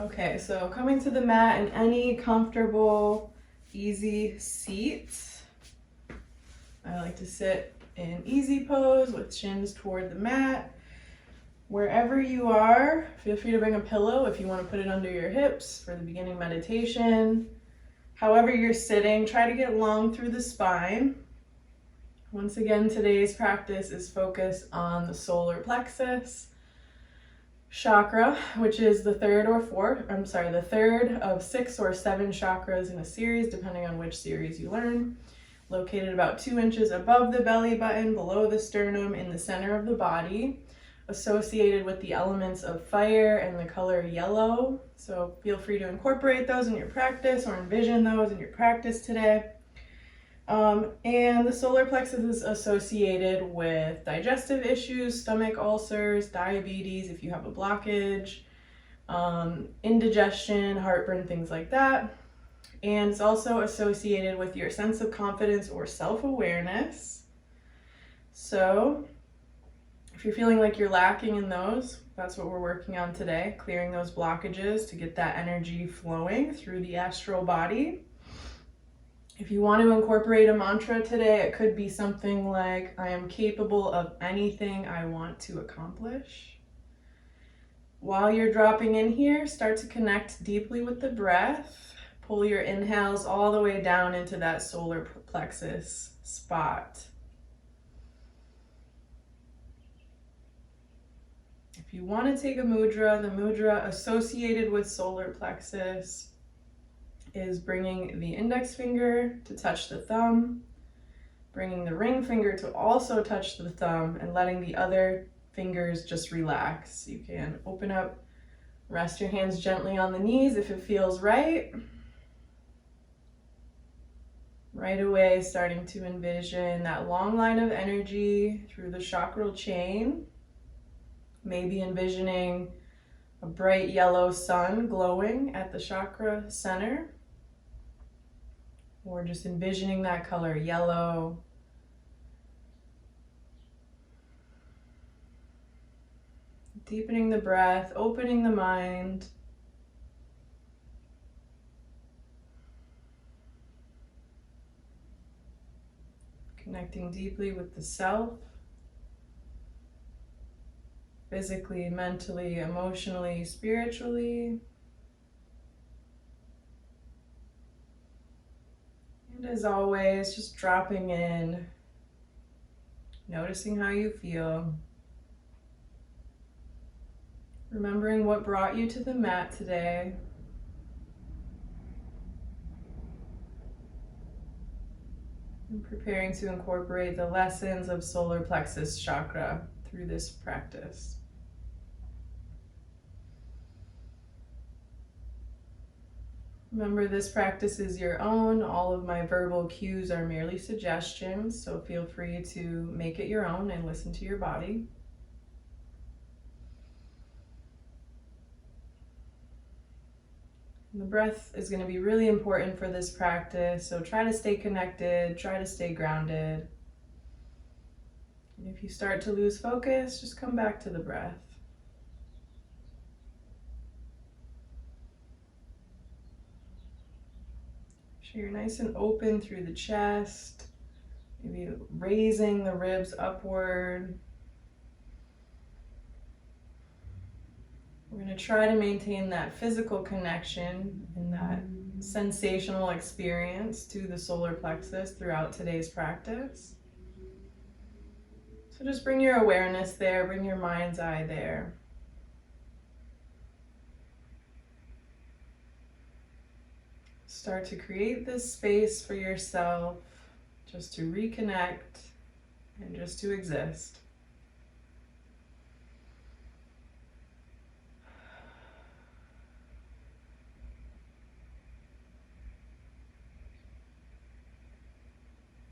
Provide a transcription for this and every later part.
Okay, so coming to the mat in any comfortable, easy seat. I like to sit in easy pose with shins toward the mat. Wherever you are, feel free to bring a pillow if you want to put it under your hips for the beginning meditation. However you're sitting, try to get long through the spine. Once again, today's practice is focused on the solar plexus chakra, which is the third of 6 or 7 chakras in a series, depending on which series you learn. Located about 2 inches above the belly button, below the sternum, in the center of the body, associated with the elements of fire and the color yellow. So feel free to incorporate those in your practice or envision those in your practice today. And the solar plexus is associated with digestive issues, stomach ulcers, diabetes, if you have a blockage, indigestion, heartburn, things like that. And it's also associated with your sense of confidence or self-awareness. So if you're feeling like you're lacking in those, that's what we're working on today, clearing those blockages to get that energy flowing through the astral body. If you want to incorporate a mantra today, it could be something like, I am capable of anything I want to accomplish. While you're dropping in here, start to connect deeply with the breath. Pull your inhales all the way down into that solar plexus spot. If you want to take a mudra, the mudra associated with solar plexus is bringing the index finger to touch the thumb, bringing the ring finger to also touch the thumb, and letting the other fingers just relax. You can open up, rest your hands gently on the knees if it feels right. Right away, starting to envision that long line of energy through the chakral chain. Maybe envisioning a bright yellow sun glowing at the chakra center. Or just envisioning that color yellow. Deepening the breath, opening the mind. Connecting deeply with the self. Physically, mentally, emotionally, spiritually. And as always, just dropping in, noticing how you feel. Remembering what brought you to the mat today. And preparing to incorporate the lessons of solar plexus chakra through this practice. Remember, this practice is your own. All of my verbal cues are merely suggestions, so feel free to make it your own and listen to your body. And the breath is going to be really important for this practice, so try to stay connected, try to stay grounded. And if you start to lose focus, just come back to the breath. You're nice and open through the chest, maybe raising the ribs upward. We're going to try to maintain that physical connection and that sensational experience to the solar plexus throughout today's practice. So just bring your awareness there, bring your mind's eye there. Start to create this space for yourself just to reconnect and just to exist.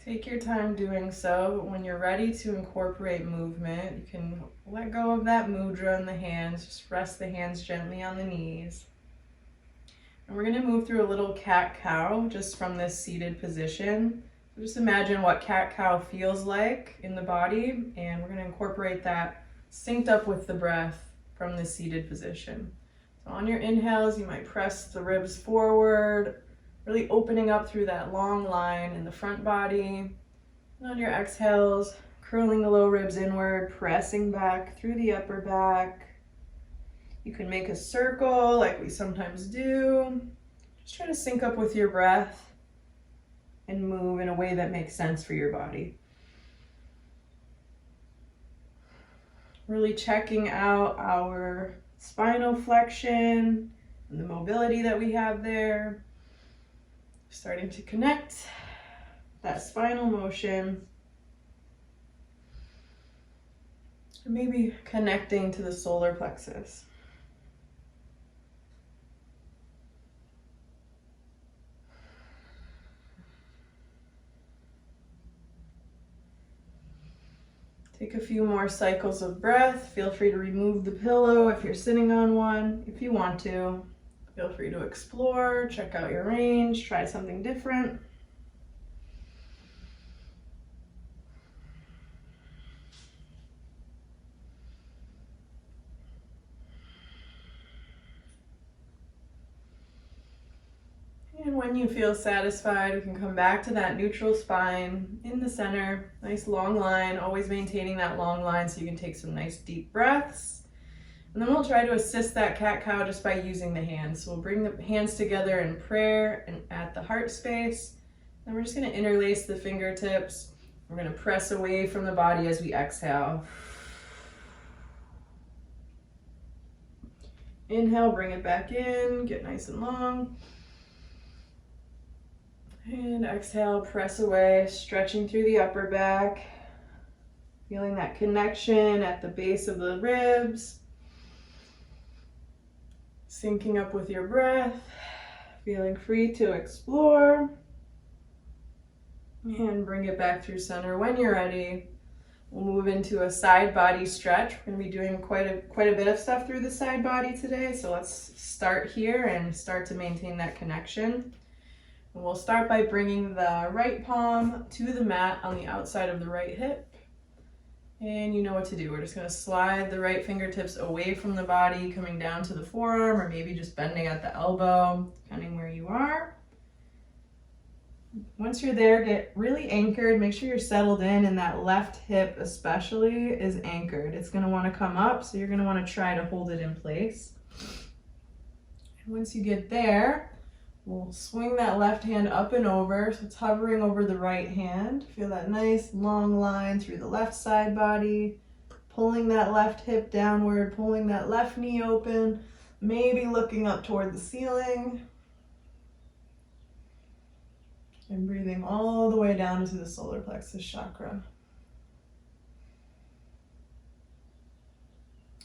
Take your time doing so, but when you're ready to incorporate movement, you can let go of that mudra in the hands, just rest the hands gently on the knees. And we're going to move through a little cat-cow just from this seated position. So just imagine what cat-cow feels like in the body, and we're going to incorporate that synced up with the breath from this seated position. So On your inhales, you might press the ribs forward, really opening up through that long line in the front body. And on your exhales, curling the low ribs inward, pressing back through the upper back. You can make a circle like we sometimes do. Just try to sync up with your breath and move in a way that makes sense for your body. Really checking out our spinal flexion and the mobility that we have there. Starting to connect that spinal motion. And maybe connecting to the solar plexus. Take a few more cycles of breath. Feel free to remove the pillow if you're sitting on one, if you want to. Feel free to explore, check out your range, try something different. And when you feel satisfied, we can come back to that neutral spine in the center. Nice long line, always maintaining that long line so you can take some nice deep breaths. And then we'll try to assist that cat-cow just by using the hands. So we'll bring the hands together in prayer and at the heart space. And we're just going to interlace the fingertips. We're going to press away from the body as we exhale. Inhale, bring it back in, get nice and long. And exhale, press away, stretching through the upper back. Feeling that connection at the base of the ribs. Syncing up with your breath. Feeling free to explore. And bring it back through center when you're ready. We'll move into a side body stretch. We're going to be doing quite a bit of stuff through the side body today. So let's start here and start to maintain that connection. And we'll start by bringing the right palm to the mat on the outside of the right hip. And you know what to do. We're just going to slide the right fingertips away from the body, coming down to the forearm, or maybe just bending at the elbow, depending where you are. Once you're there, get really anchored. Make sure you're settled in, and that left hip especially is anchored. It's going to want to come up, so you're going to want to try to hold it in place. And once you get there, we'll swing that left hand up and over, so it's hovering over the right hand. Feel that nice long line through the left side body, pulling that left hip downward, pulling that left knee open, maybe looking up toward the ceiling. And breathing all the way down into the solar plexus chakra.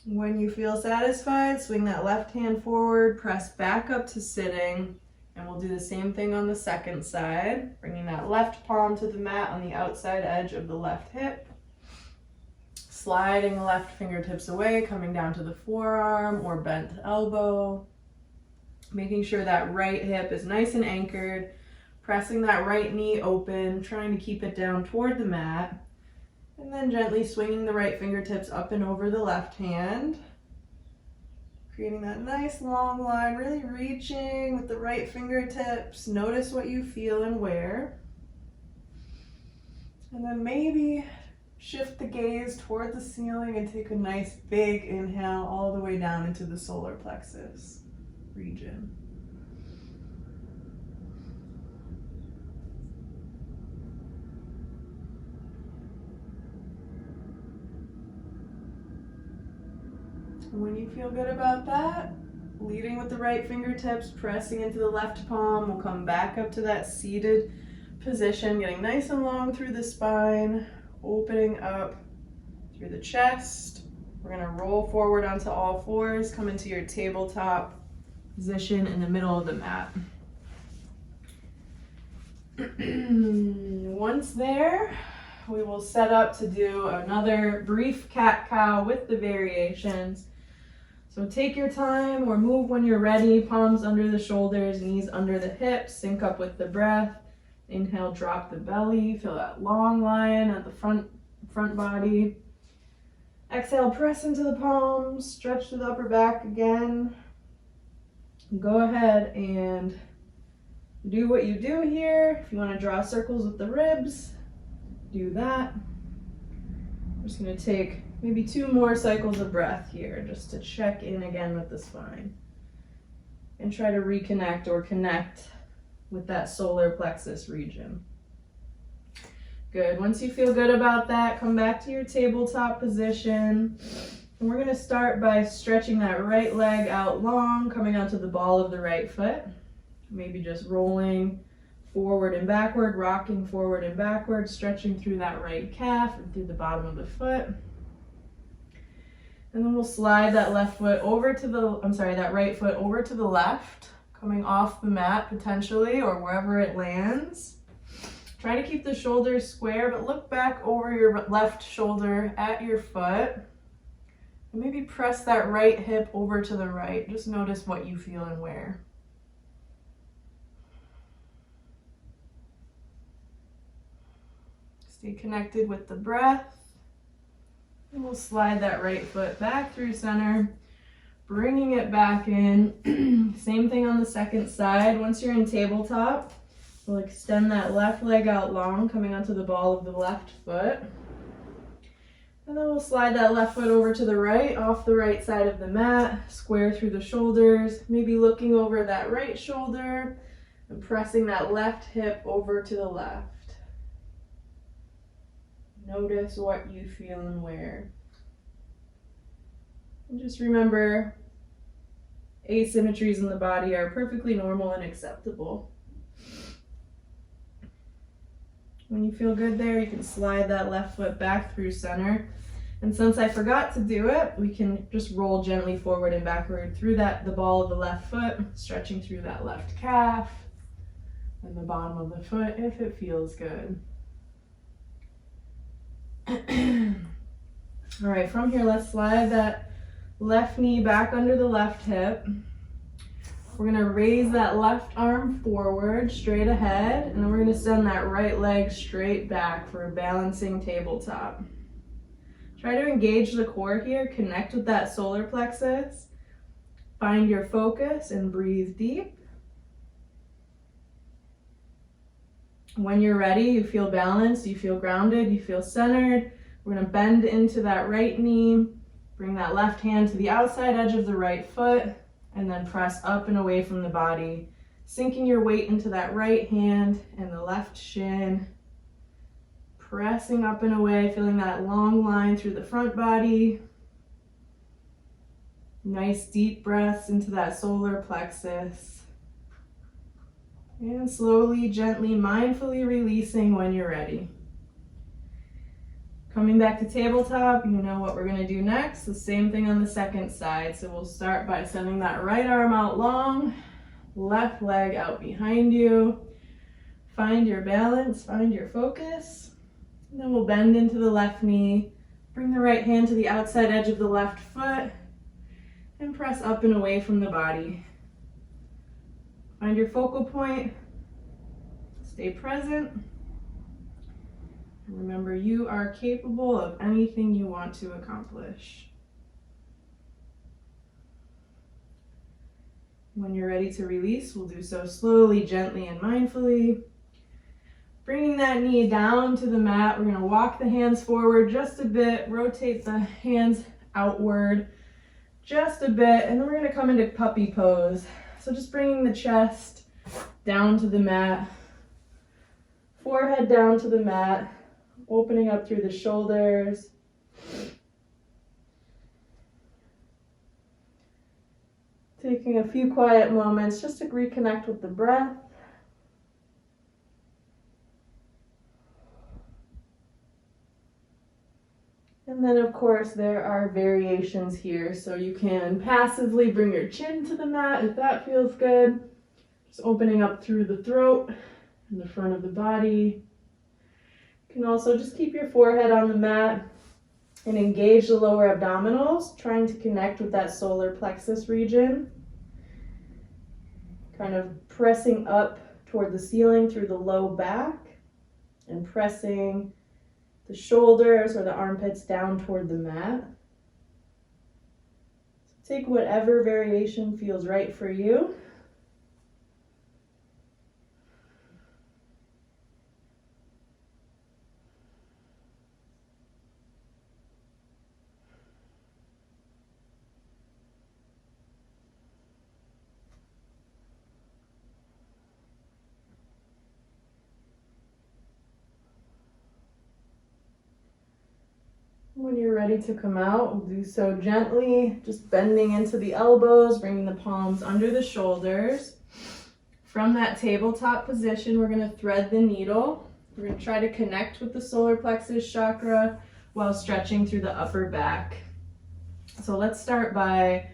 When you feel satisfied, swing that left hand forward, press back up to sitting, and we'll do the same thing on the second side, bringing that left palm to the mat on the outside edge of the left hip, sliding the left fingertips away, coming down to the forearm or bent elbow, making sure that right hip is nice and anchored, pressing that right knee open, trying to keep it down toward the mat, and then gently swinging the right fingertips up and over the left hand, creating that nice long line, really reaching with the right fingertips. Notice what you feel and where. And then maybe shift the gaze toward the ceiling and take a nice big inhale all the way down into the solar plexus region. When you feel good about that, leading with the right fingertips, pressing into the left palm, we'll come back up to that seated position, getting nice and long through the spine, opening up through the chest. We're going to roll forward onto all fours, come into your tabletop position in the middle of the mat. Once there, we will set up to do another brief cat-cow with the variations. So take your time or move when you're ready, palms under the shoulders, knees under the hips, sync up with the breath. Inhale, drop the belly, feel that long line at the front body. Exhale, press into the palms, stretch to the upper back again. Go ahead and do what you do here. If you want to draw circles with the ribs, do that. I'm just going to take maybe 2 more cycles of breath here just to check in again with the spine and try to reconnect or connect with that solar plexus region. Good. Once you feel good about that, come back to your tabletop position. And we're going to start by stretching that right leg out long, coming onto the ball of the right foot. Maybe just rolling forward and backward, rocking forward and backward, stretching through that right calf and through the bottom of the foot. And then we'll slide that left foot over to the, that right foot over to the left, coming off the mat potentially or wherever it lands. Try to keep the shoulders square, but look back over your left shoulder at your foot. And maybe press that right hip over to the right. Just notice what you feel and where. Stay connected with the breath. And we'll slide that right foot back through center, bringing it back in. Same thing on the second side. Once you're in tabletop, we'll extend that left leg out long, coming onto the ball of the left foot. And then we'll slide that left foot over to the right, off the right side of the mat, square through the shoulders, maybe looking over that right shoulder and pressing that left hip over to the left. Notice what you feel and where. And just remember, asymmetries in the body are perfectly normal and acceptable. When you feel good there, you can slide that left foot back through center. And since I forgot to do it, we can just roll gently forward and backward through the ball of the left foot, stretching through that left calf and the bottom of the foot if it feels good. All right, from here, let's slide that left knee back under the left hip. We're gonna raise that left arm forward, straight ahead, and then we're gonna send that right leg straight back for a balancing tabletop. Try to engage the core here, connect with that solar plexus, find your focus and breathe deep. When you're ready, you feel balanced, you feel grounded, you feel centered. We're gonna bend into that right knee, bring that left hand to the outside edge of the right foot, and then press up and away from the body, sinking your weight into that right hand and the left shin, pressing up and away, feeling that long line through the front body. Nice deep breaths into that solar plexus. And slowly, gently, mindfully releasing when you're ready. Coming back to tabletop, you know what we're gonna do next. The same thing on the second side. So we'll start by sending that right arm out long, left leg out behind you. Find your balance, find your focus. And then we'll bend into the left knee, bring the right hand to the outside edge of the left foot, and press up and away from the body. Find your focal point, stay present. And remember, you are capable of anything you want to accomplish. When you're ready to release, we'll do so slowly, gently, and mindfully. Bringing that knee down to the mat, we're gonna walk the hands forward just a bit, rotate the hands outward just a bit, and then we're gonna come into puppy pose. So just bringing the chest down to the mat, forehead down to the mat, opening up through the shoulders. Taking a few quiet moments just to reconnect with the breath. And then of course there are variations here, so you can passively bring your chin to the mat if that feels good. Just opening up through the throat and the front of the body. You can also just keep your forehead on the mat and engage the lower abdominals, trying to connect with that solar plexus region. Kind of pressing up toward the ceiling through the low back and pressing the shoulders or the armpits down toward the mat. Take whatever variation feels right for you. When you're ready to come out, we'll do so gently, just bending into the elbows, bringing the palms under the shoulders. From that tabletop position, we're going to thread the needle. We're going to try to connect with the solar plexus chakra while stretching through the upper back. So let's start by,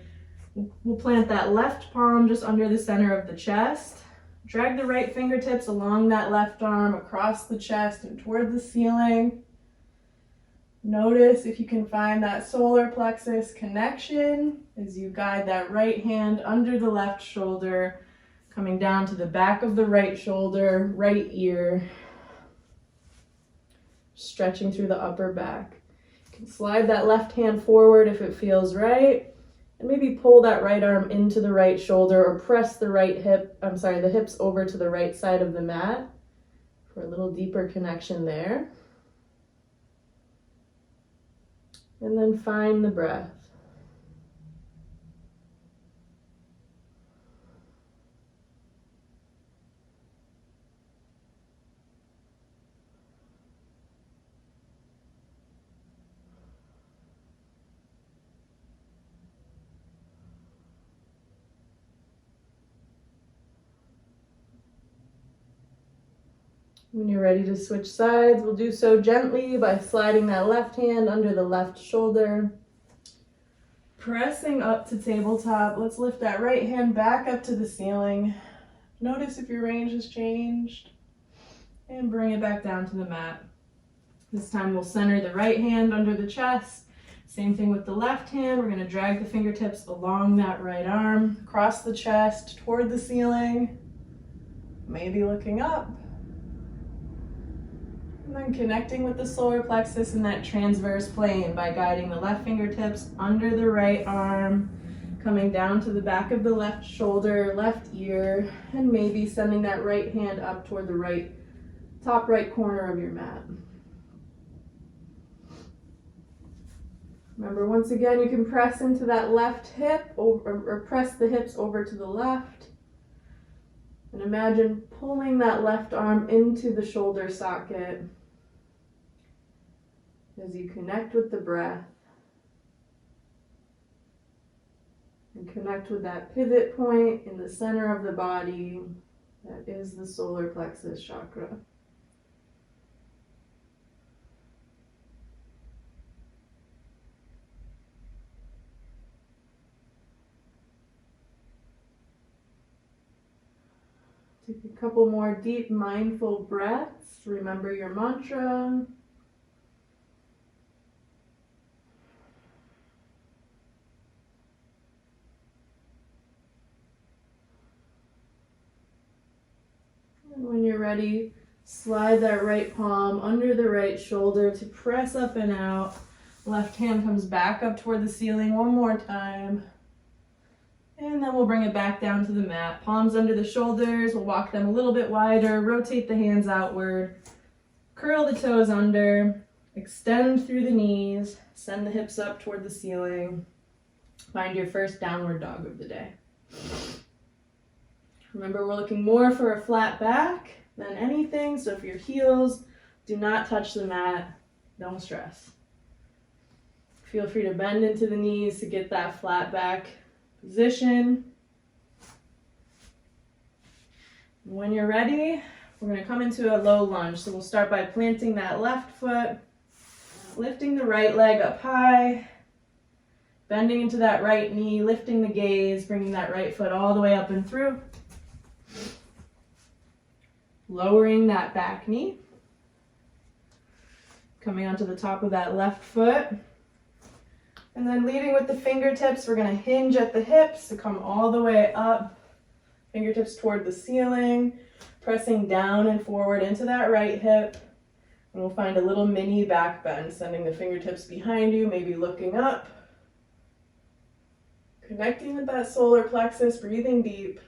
we'll plant that left palm just under the center of the chest. Drag the right fingertips along that left arm across the chest and toward the ceiling. Notice if you can find that solar plexus connection as you guide that right hand under the left shoulder, coming down to the back of the right shoulder, right ear, stretching through the upper back. You can slide that left hand forward if it feels right, and maybe pull that right arm into the right shoulder or press the the hips over to the right side of the mat for a little deeper connection there. And then find the breath. When you're ready to switch sides, we'll do so gently by sliding that left hand under the left shoulder. Pressing up to tabletop, let's lift that right hand back up to the ceiling. Notice if your range has changed. And bring it back down to the mat. This time we'll center the right hand under the chest. Same thing with the left hand. We're going to drag the fingertips along that right arm, across the chest, toward the ceiling. Maybe looking up. And then connecting with the solar plexus in that transverse plane by guiding the left fingertips under the right arm, coming down to the back of the left shoulder, left ear, and maybe sending that right hand up toward the top right corner of your mat. Remember, once again, you can press into that left hip or press the hips over to the left. And imagine pulling that left arm into the shoulder socket as you connect with the breath and connect with that pivot point in the center of the body that is the solar plexus chakra. Take a couple more deep mindful breaths. Remember your mantra. And when you're ready, slide that right palm under the right shoulder to press up and out. Left hand comes back up toward the ceiling one more time. And then we'll bring it back down to the mat. Palms under the shoulders. We'll walk them a little bit wider. Rotate the hands outward. Curl the toes under. Extend through the knees. Send the hips up toward the ceiling. Find your first downward dog of the day. Remember, we're looking more for a flat back than anything. So if your heels do not touch the mat, don't stress. Feel free to bend into the knees to get that flat back position. When you're ready, we're going to come into a low lunge. So we'll start by planting that left foot, lifting the right leg up high, bending into that right knee, lifting the gaze, bringing that right foot all the way up and through, lowering that back knee, coming onto the top of that left foot. And then leading with the fingertips, we're going to hinge at the hips to come all the way up, fingertips toward the ceiling, pressing down and forward into that right hip. And we'll find a little mini back bend, sending the fingertips behind you, maybe looking up. Connecting with that solar plexus, breathing deep.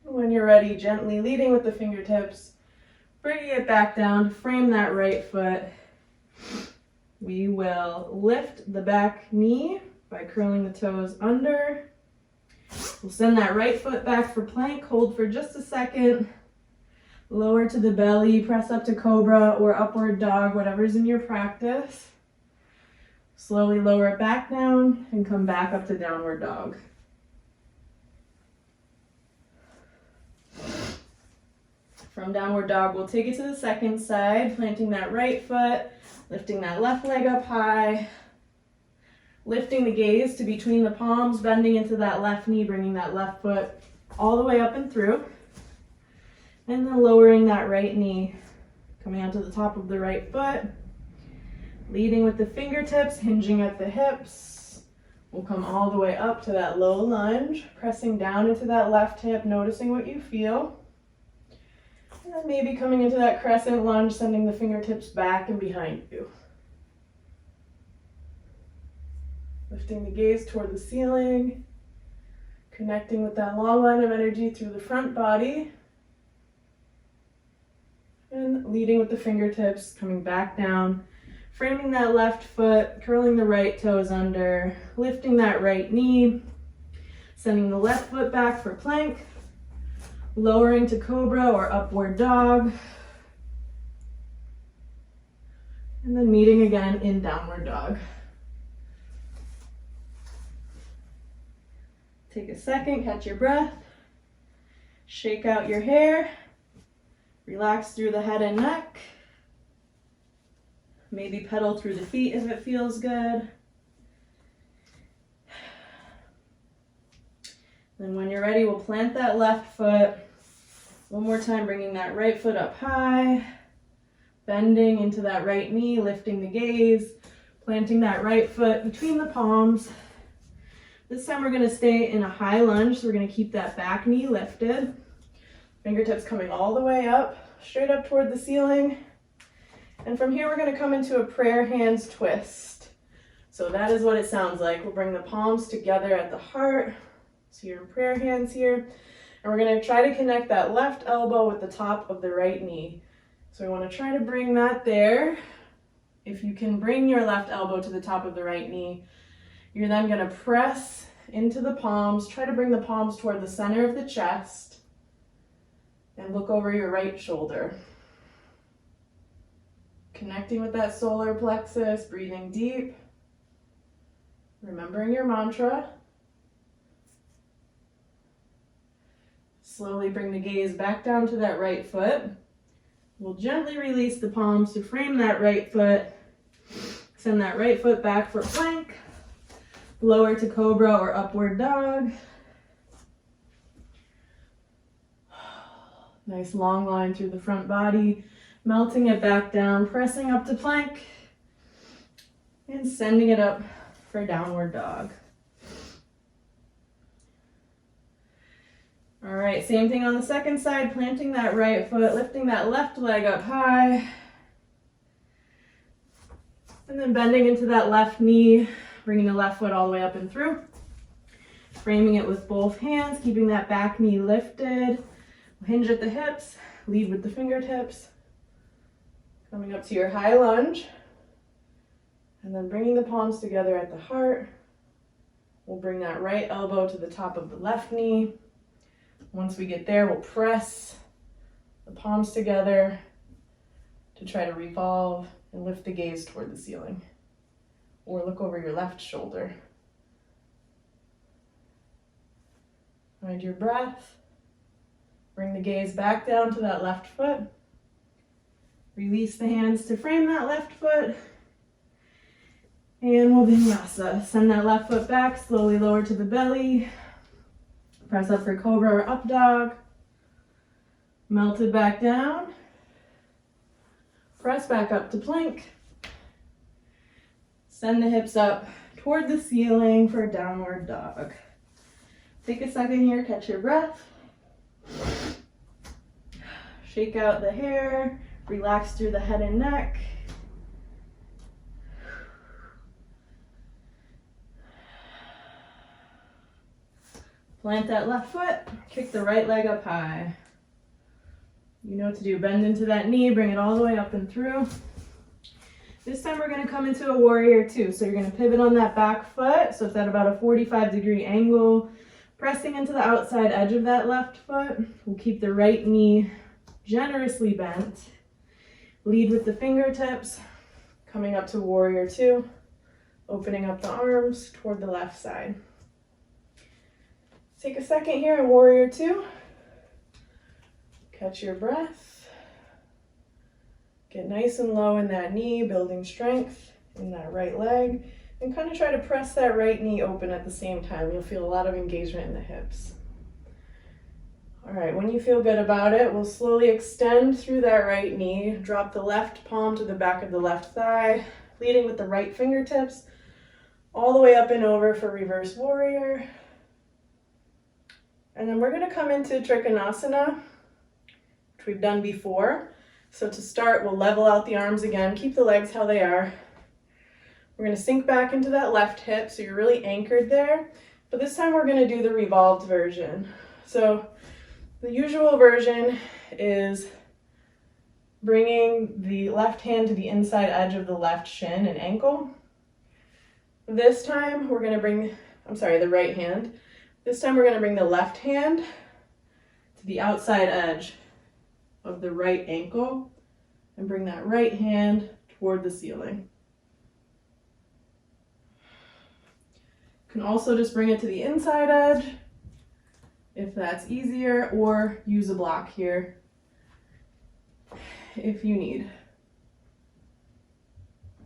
When you're ready, gently leading with the fingertips, bringing it back down to frame that right foot. We will lift the back knee by curling the toes under. We'll send that right foot back for plank, hold for just a second. Lower to the belly, press up to cobra or upward dog, whatever's in your practice. Slowly lower it back down and come back up to downward dog. From downward dog, we'll take it to the second side, planting that right foot, lifting that left leg up high, lifting the gaze to between the palms, bending into that left knee, bringing that left foot all the way up and through, and then lowering that right knee, coming onto the top of the right foot, leading with the fingertips, hinging at the hips. We'll come all the way up to that low lunge, pressing down into that left hip, noticing what you feel. And then maybe coming into that crescent lunge, sending the fingertips back and behind you. Lifting the gaze toward the ceiling, connecting with that long line of energy through the front body. And leading with the fingertips, coming back down, framing that left foot, curling the right toes under, lifting that right knee, sending the left foot back for plank, lowering to cobra or upward dog, and then meeting again in downward dog. Take a second, catch your breath, shake out your hair, relax through the head and neck, maybe pedal through the feet if it feels good. Then when you're ready, we'll plant that left foot. One more time, bringing that right foot up high, bending into that right knee, lifting the gaze, planting that right foot between the palms. This time we're gonna stay in a high lunge, so we're gonna keep that back knee lifted. Fingertips coming all the way up, straight up toward the ceiling. And from here, we're gonna come into a prayer hands twist. So that is what it sounds like. We'll bring the palms together at the heart. So you're in prayer hands here. And we're gonna try to connect that left elbow with the top of the right knee. So we wanna try to bring that there. If you can bring your left elbow to the top of the right knee, you're then gonna press into the palms, try to bring the palms toward the center of the chest, and look over your right shoulder. Connecting with that solar plexus, breathing deep, remembering your mantra. Slowly bring the gaze back down to that right foot. We'll gently release the palms to frame that right foot. Send that right foot back for plank. Lower to cobra or upward dog. Nice long line through the front body. Melting it back down, pressing up to plank. And sending it up for downward dog. All right, same thing on the second side, planting that right foot, lifting that left leg up high. And then bending into that left knee, bringing the left foot all the way up and through. Framing it with both hands, keeping that back knee lifted. Hinge at the hips, lead with the fingertips. Coming up to your high lunge. And then bringing the palms together at the heart. We'll bring that right elbow to the top of the left knee. Once we get there, we'll press the palms together to try to revolve and lift the gaze toward the ceiling. Or look over your left shoulder. Find your breath. Bring the gaze back down to that left foot. Release the hands to frame that left foot. And we'll vinyasa. Send that left foot back, slowly lower to the belly. Press up for cobra or up dog. Melt it back down. Press back up to plank. Send the hips up toward the ceiling for downward dog. Take a second here, catch your breath. Shake out the hair, relax through the head and neck. Plant that left foot, kick the right leg up high. You know what to do, bend into that knee, bring it all the way up and through. This time we're gonna come into a warrior two. So you're gonna pivot on that back foot, so it's at about a 45-degree angle, pressing into the outside edge of that left foot. We'll keep the right knee generously bent. Lead with the fingertips, coming up to warrior two, opening up the arms toward the left side. Take a second here in warrior two. Catch your breath. Get nice and low in that knee, building strength in that right leg. And kind of try to press that right knee open at the same time. You'll feel a lot of engagement in the hips. All right, when you feel good about it, we'll slowly extend through that right knee. Drop the left palm to the back of the left thigh, leading with the right fingertips, all the way up and over for reverse warrior. And then we're gonna come into Trikonasana, which we've done before. So to start, we'll level out the arms again, keep the legs how they are. We're gonna sink back into that left hip, so you're really anchored there. But this time we're gonna do the revolved version. So the usual version is bringing the left hand to the inside edge of the left shin and ankle. This time we're gonna bring, the right hand. This time we're gonna bring the left hand to the outside edge of the right ankle and bring that right hand toward the ceiling. You can also just bring it to the inside edge if that's easier, or use a block here if you need.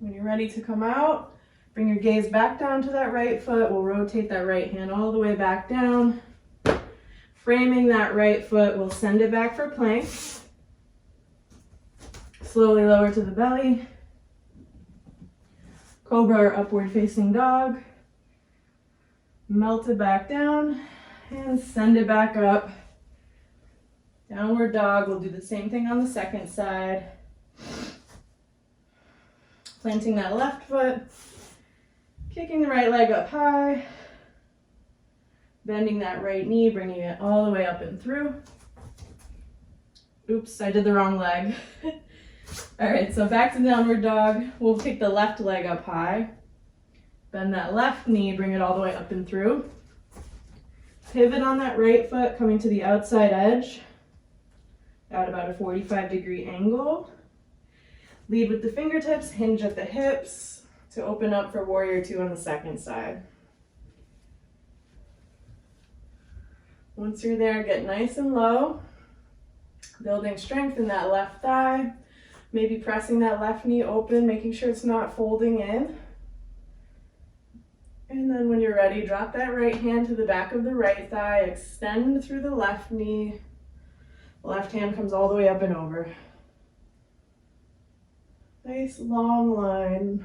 When you're ready to come out, bring your gaze back down to that right foot. We'll rotate that right hand all the way back down. Framing that right foot, we'll send it back for plank. Slowly lower to the belly. Cobra or upward facing dog. Melt it back down and send it back up. Downward dog, we'll do the same thing on the second side. Planting that left foot, kicking the right leg up high, bending that right knee, bringing it all the way up and through. Oops, I did the wrong leg. All right, so back to downward dog. We'll kick the left leg up high, bend that left knee, bring it all the way up and through. Pivot on that right foot, coming to the outside edge at about a 45-degree angle. Lead with the fingertips, hinge at the hips to open up for warrior two on the second side. Once you're there, get nice and low, building strength in that left thigh, maybe pressing that left knee open, making sure it's not folding in. And then when you're ready, drop that right hand to the back of the right thigh, extend through the left knee. The left hand comes all the way up and over. Nice long line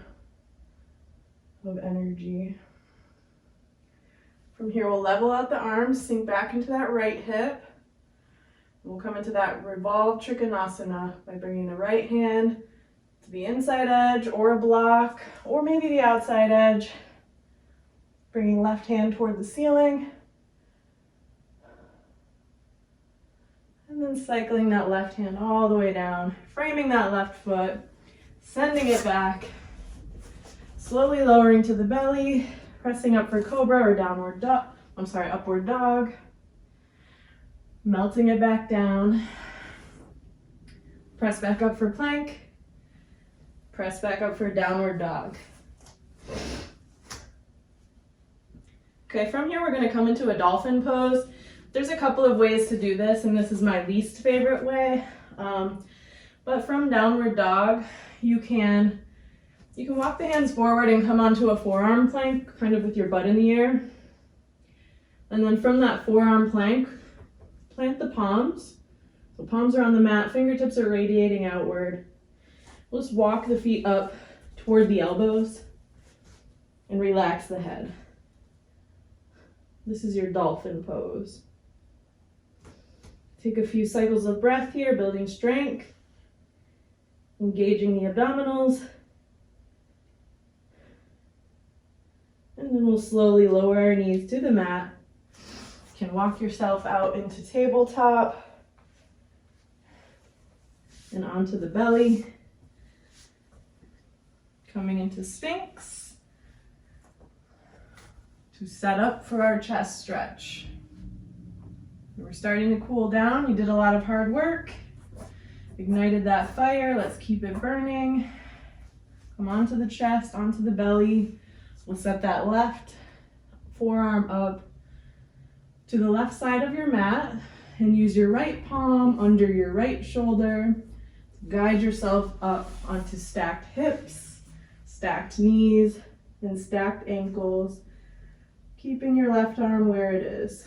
of energy. From here, we'll level out the arms, sink back into that right hip. We'll come into that revolved Trikonasana by bringing the right hand to the inside edge or a block, or maybe the outside edge. Bringing left hand toward the ceiling. And then cycling that left hand all the way down, framing that left foot, sending it back, slowly lowering to the belly, pressing up for cobra or upward dog. Melting it back down. Press back up for plank. Press back up for downward dog. Okay, from here we're going to come into a dolphin pose. There's a couple of ways to do this, and this is my least favorite way. But from downward dog, you can walk the hands forward and come onto a forearm plank, kind of with your butt in the air. And then from that forearm plank, plant the palms. So palms are on the mat, fingertips are radiating outward. We'll just walk the feet up toward the elbows and relax the head. This is your dolphin pose. Take a few cycles of breath here, building strength, engaging the abdominals. And then we'll slowly lower our knees to the mat. You can walk yourself out into tabletop and onto the belly. Coming into Sphinx to set up for our chest stretch. We're starting to cool down. You did a lot of hard work. Ignited that fire. Let's keep it burning. Come onto the chest, onto the belly. We'll set that left forearm up to the left side of your mat and use your right palm under your right shoulder. Guide yourself up onto stacked hips, stacked knees, and stacked ankles, keeping your left arm where it is.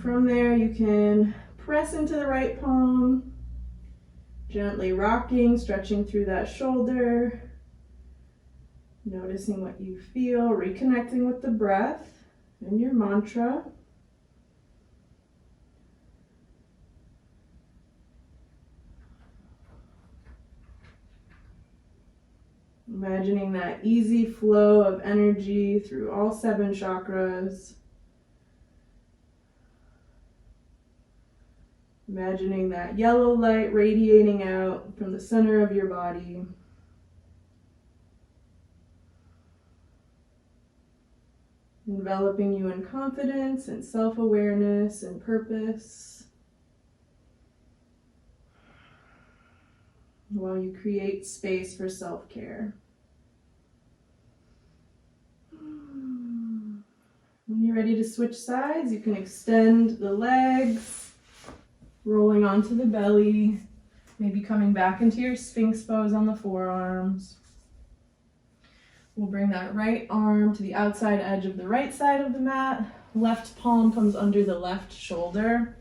From there, you can press into the right palm, gently rocking, stretching through that shoulder, noticing what you feel, reconnecting with the breath and your mantra. Imagining that easy flow of energy through all 7 chakras. Imagining that yellow light radiating out from the center of your body. Enveloping you in confidence and self-awareness and purpose. While you create space for self-care. When you're ready to switch sides, you can extend the legs. Rolling onto the belly, maybe coming back into your Sphinx pose on the forearms. We'll bring that right arm to the outside edge of the right side of the mat. Left palm comes under the left shoulder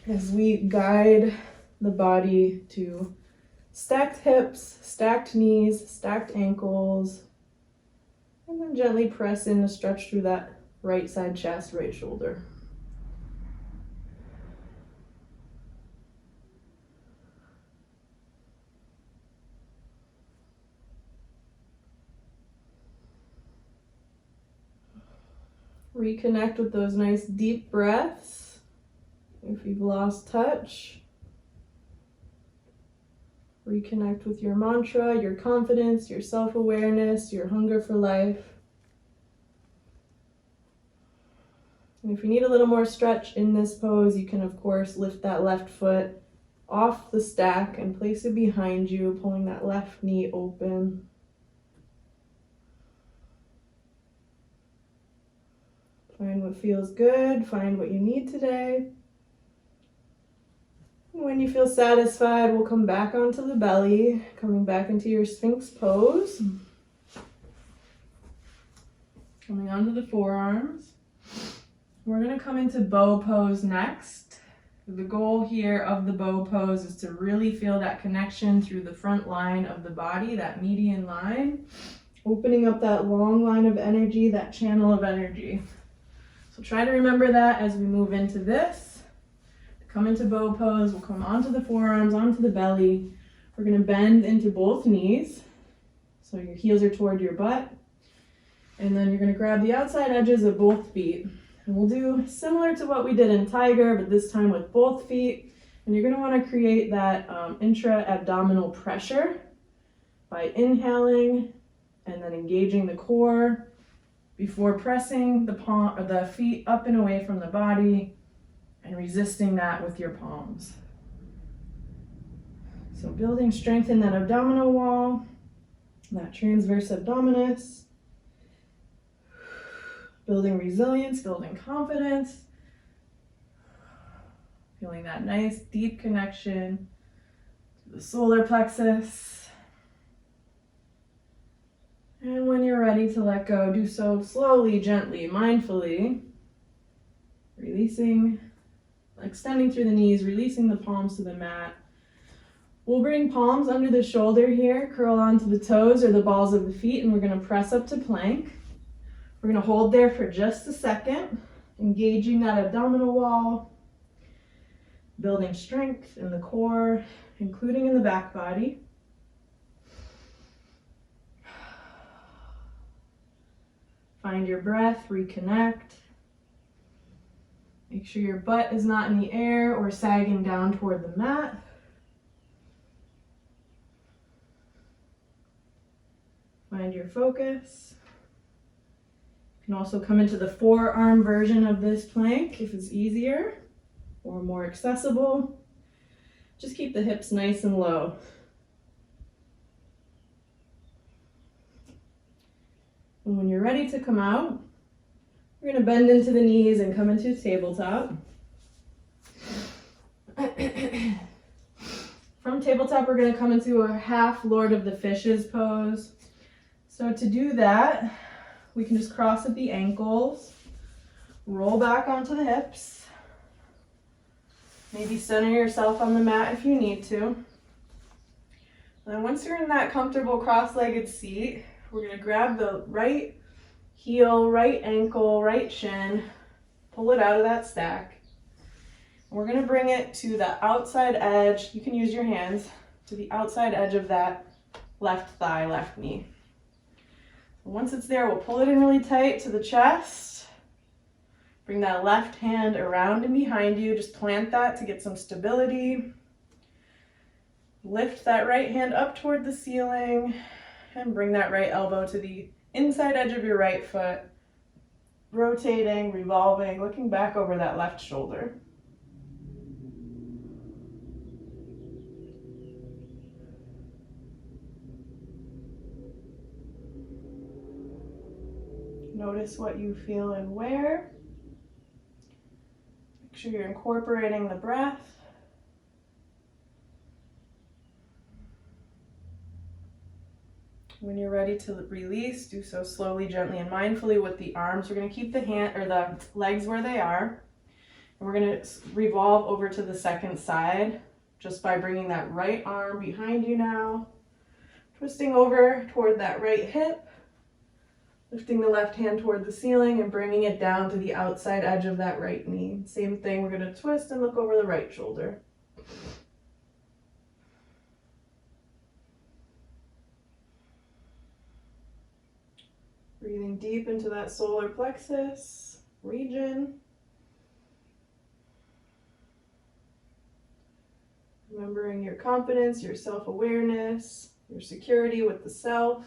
as we guide the body to stacked hips, stacked knees, stacked ankles, and then gently press in to stretch through that right side chest, right shoulder. Reconnect with those nice deep breaths. If you've lost touch, reconnect with your mantra, your confidence, your self-awareness, your hunger for life. And if you need a little more stretch in this pose, you can of course lift that left foot off the stack and place it behind you, pulling that left knee open. Find what feels good, find what you need today. When you feel satisfied, we'll come back onto the belly, coming back into your Sphinx pose. Coming onto the forearms. We're going to come into bow pose next. The goal here of the bow pose is to really feel that connection through the front line of the body, that median line, opening up that long line of energy, that channel of energy. So try to remember that as we move into this. Come into bow pose, we'll come onto the forearms, onto the belly. We're going to bend into both knees. So your heels are toward your butt. And then you're going to grab the outside edges of both feet. And we'll do similar to what we did in Tiger, but this time with both feet. And you're going to want to create that intra-abdominal pressure by inhaling and then engaging the core before pressing the feet up and away from the body and resisting that with your palms. So building strength in that abdominal wall, that transverse abdominis, building resilience, building confidence, feeling that nice deep connection to the solar plexus. And when you're ready to let go, do so slowly, gently, mindfully, releasing, extending through the knees, releasing the palms to the mat. We'll bring palms under the shoulder here, curl onto the toes or the balls of the feet, and we're going to press up to plank. We're going to hold there for just a second, engaging that abdominal wall, building strength in the core, including in the back body. Find your breath, reconnect. Make sure your butt is not in the air or sagging down toward the mat. Find your focus. You can also come into the forearm version of this plank if it's easier or more accessible. Just keep the hips nice and low. And when you're ready to come out, we're going to bend into the knees and come into tabletop. From tabletop, we're going to come into a half Lord of the Fishes pose. So to do that, we can just cross at the ankles, roll back onto the hips, maybe center yourself on the mat if you need to. And then once you're in that comfortable cross-legged seat, we're going to grab the right heel, right ankle, right shin, pull it out of that stack. And we're going to bring it to the outside edge. You can use your hands to the outside edge of that left thigh, left knee. Once it's there, we'll pull it in really tight to the chest. Bring that left hand around and behind you. Just plant that to get some stability. Lift that right hand up toward the ceiling and bring that right elbow to the inside edge of your right foot. Rotating, revolving, looking back over that left shoulder. Notice what you feel and where. Make sure you're incorporating the breath. When you're ready to release, do so slowly, gently, and mindfully with the arms. We're going to keep the hand or the legs where they are. And we're going to revolve over to the second side just by bringing that right arm behind you now. Twisting over toward that right hip. Lifting the left hand toward the ceiling and bringing it down to the outside edge of that right knee. Same thing, we're going to twist and look over the right shoulder. Breathing deep into that solar plexus region. Remembering your confidence, your self-awareness, your security with the self.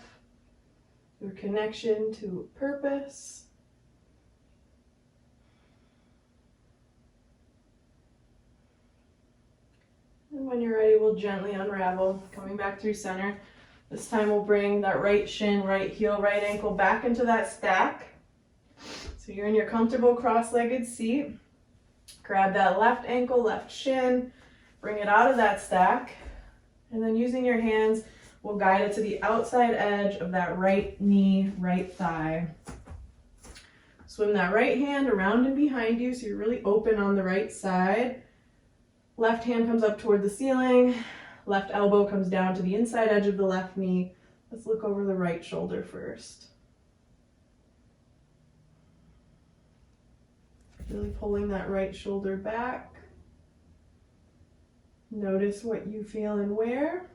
Your connection to purpose. And when you're ready, we'll gently unravel, coming back through center. This time we'll bring that right shin, right heel, right ankle back into that stack. So you're in your comfortable cross-legged seat. Grab that left ankle, left shin, bring it out of that stack. And then using your hands, we'll guide it to the outside edge of that right knee, right thigh. Swim that right hand around and behind you so you're really open on the right side. Left hand comes up toward the ceiling. Left elbow comes down to the inside edge of the left knee. Let's look over the right shoulder first. Really pulling that right shoulder back. Notice what you feel and where.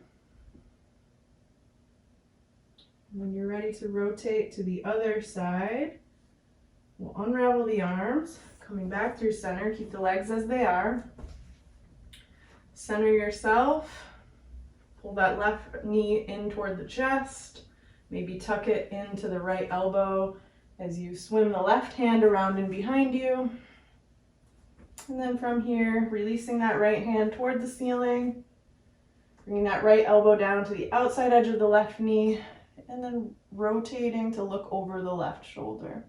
When you're ready to rotate to the other side, we'll unravel the arms, coming back through center. Keep the legs as they are. Center yourself. Pull that left knee in toward the chest. Maybe tuck it into the right elbow as you swim the left hand around and behind you. And then from here, releasing that right hand toward the ceiling. Bringing that right elbow down to the outside edge of the left knee. And then rotating to look over the left shoulder.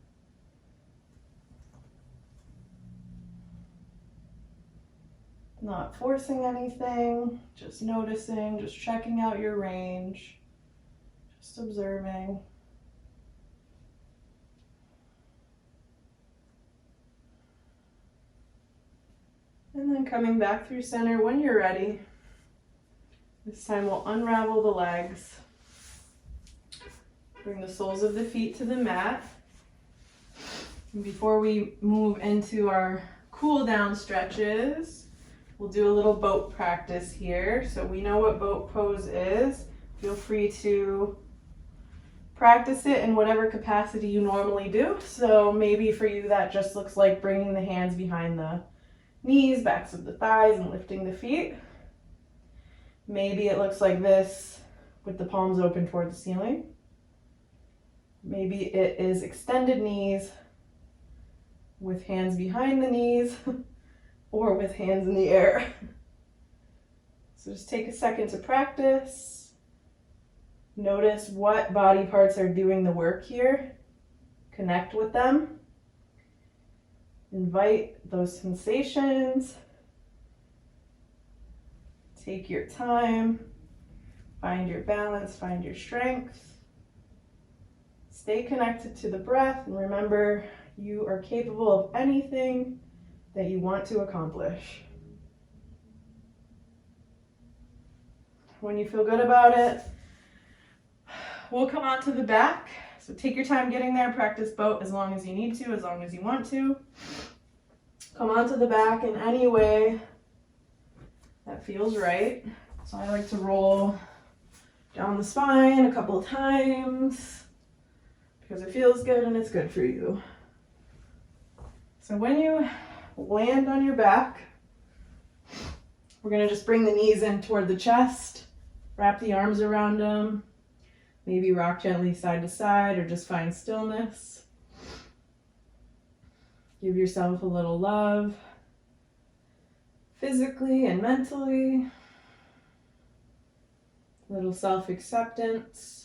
Not forcing anything, just noticing, just checking out your range, just observing. And then coming back through center when you're ready. This time we'll unravel the legs. Bring the soles of the feet to the mat. And before we move into our cool down stretches, we'll do a little boat practice here. So we know what boat pose is. Feel free to Practice it in whatever capacity you normally do. So maybe for you that just looks like bringing the hands behind the knees, backs of the thighs, and lifting the feet. Maybe it looks like this with the palms open toward the ceiling. Maybe it is extended knees with hands behind the knees or with hands in the air. So just take a second to practice. Notice what body parts are doing the work here. Connect with them. Invite those sensations. Take your time. Find your balance, find your strength. Stay connected to the breath, and remember, you are capable of anything that you want to accomplish. When you feel good about it, we'll come onto the back. So take your time getting there. Practice boat as long as you need to, as long as you want to. Come onto the back in any way that feels right. So I like to roll down the spine a couple of times because it feels good and it's good for you. So when you land on your back, we're going to just bring the knees in toward the chest, wrap the arms around them. Maybe rock gently side to side or just find stillness. Give yourself a little love, physically and mentally. A little self-acceptance.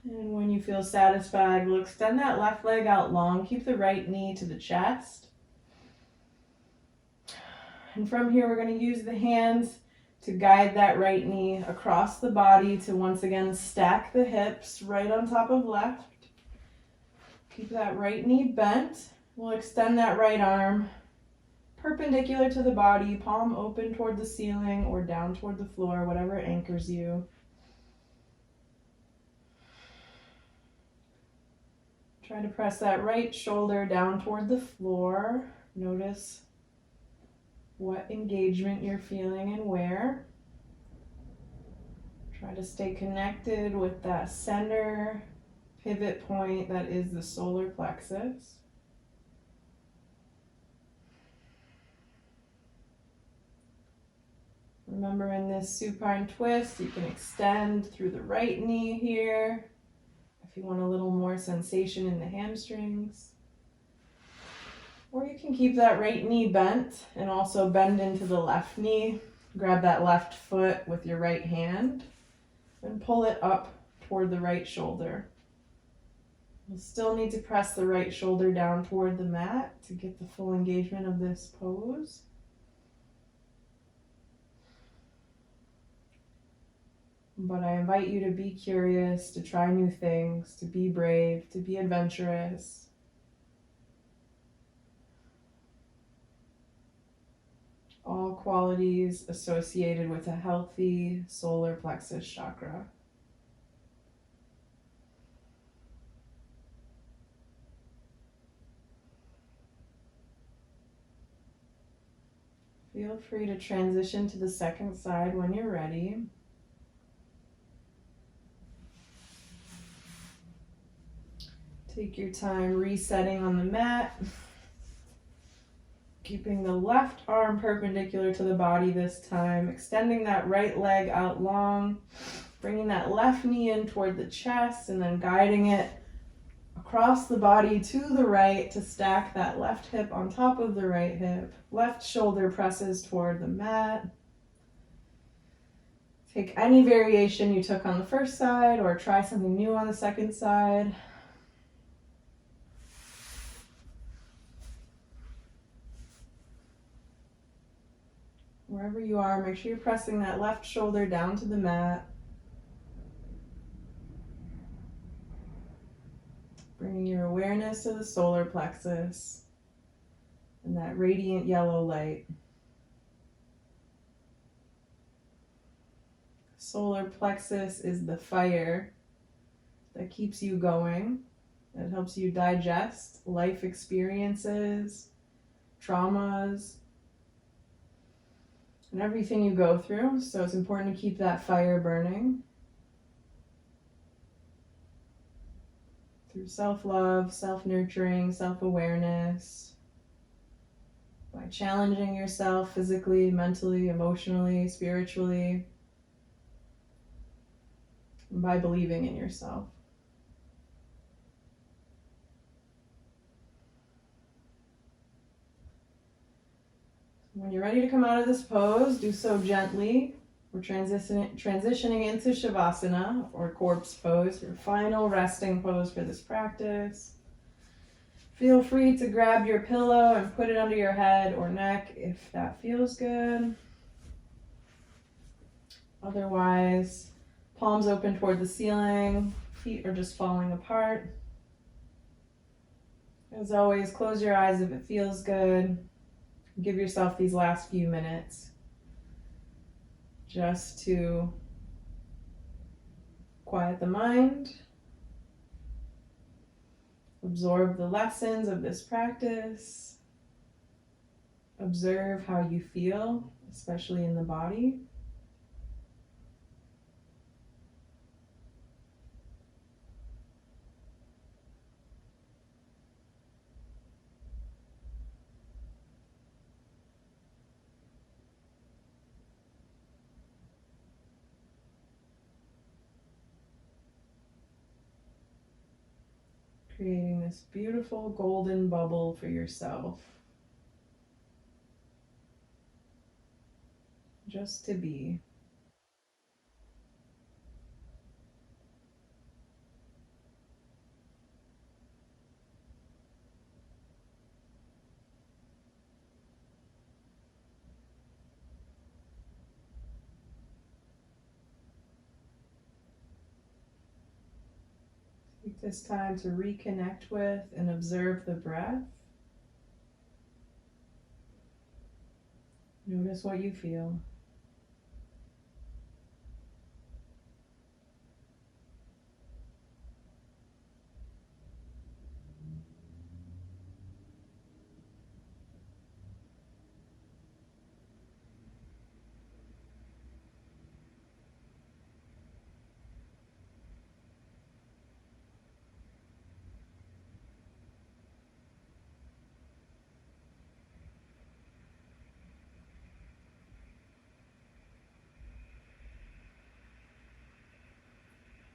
And when you feel satisfied, we'll extend that left leg out long. Keep the right knee to the chest. And from here, we're going to use the hands to guide that right knee across the body to once again stack the hips right on top of left. Keep that right knee bent. We'll extend that right arm perpendicular to the body, palm open toward the ceiling or down toward the floor, whatever anchors you. Try to press that right shoulder down toward the floor. Notice what engagement you're feeling and where. Try to stay connected with that center pivot point that is the solar plexus. Remember, in this supine twist, you can extend through the right knee here. If you want a little more sensation in the hamstrings. Or you can keep that right knee bent and also bend into the left knee. Grab that left foot with your right hand and pull it up toward the right shoulder. You'll still need to press the right shoulder down toward the mat to get the full engagement of this pose. But I invite you to be curious, to try new things, to be brave, to be adventurous. All qualities associated with a healthy solar plexus chakra. Feel free to transition to the second side when you're ready. Take your time resetting on the mat. Keeping the left arm perpendicular to the body this time. Extending that right leg out long. Bringing that left knee in toward the chest and then guiding it across the body to the right to stack that left hip on top of the right hip. Left shoulder presses toward the mat. Take any variation you took on the first side or try something new on the second side. Wherever you are, make sure you're pressing that left shoulder down to the mat. Bringing your awareness to the solar plexus and that radiant yellow light. Solar plexus is the fire that keeps you going It helps you digest life experiences, traumas, and everything you go through. So it's important to keep that fire burning through self-love, self-nurturing, self-awareness, by challenging yourself physically, mentally, emotionally, spiritually, and by believing in yourself. When you're ready to come out of this pose, do so gently. We're transitioning into Shavasana, or corpse pose, your final resting pose for this practice. Feel free to grab your pillow and put it under your head or neck if that feels good. Otherwise, palms open toward the ceiling, feet are just falling apart. As always, close your eyes if it feels good. Give yourself these last few minutes just to quiet the mind, absorb the lessons of this practice, observe how you feel, especially in the body. Creating this beautiful golden bubble for yourself. Just to be. Take this time to reconnect with and observe the breath. Notice what you feel.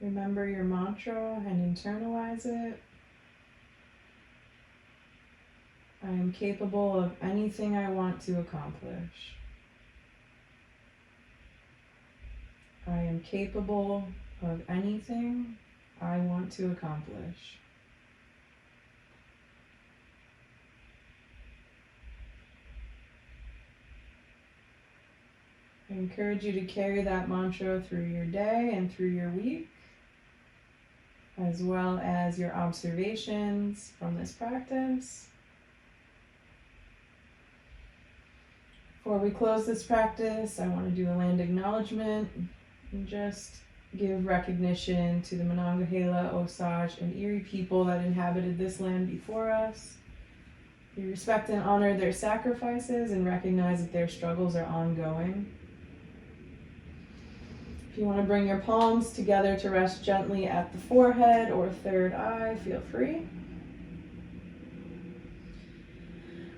Remember your mantra and internalize it. I am capable of anything I want to accomplish. I am capable of anything I want to accomplish. I encourage you to carry that mantra through your day and through your week, as well as your observations from this practice. Before we close this practice, I want to do a land acknowledgement and just give recognition to the Monongahela, Osage, and Erie people that inhabited this land before us. We respect and honor their sacrifices and recognize that their struggles are ongoing. If you want to bring your palms together to rest gently at the forehead or third eye, feel free.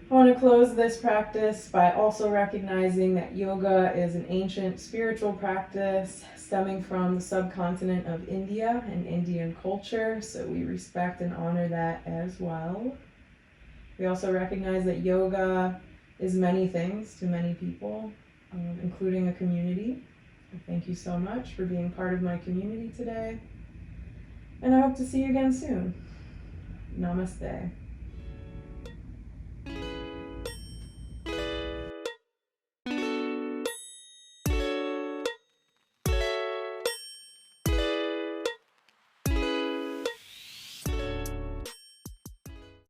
I want to close this practice by also recognizing that yoga is an ancient spiritual practice stemming from the subcontinent of India and Indian culture, so we respect and honor that as well. We also recognize that yoga is many things to many people, including a community. Thank you so much for being part of my community today, and I hope to see you again soon. Namaste.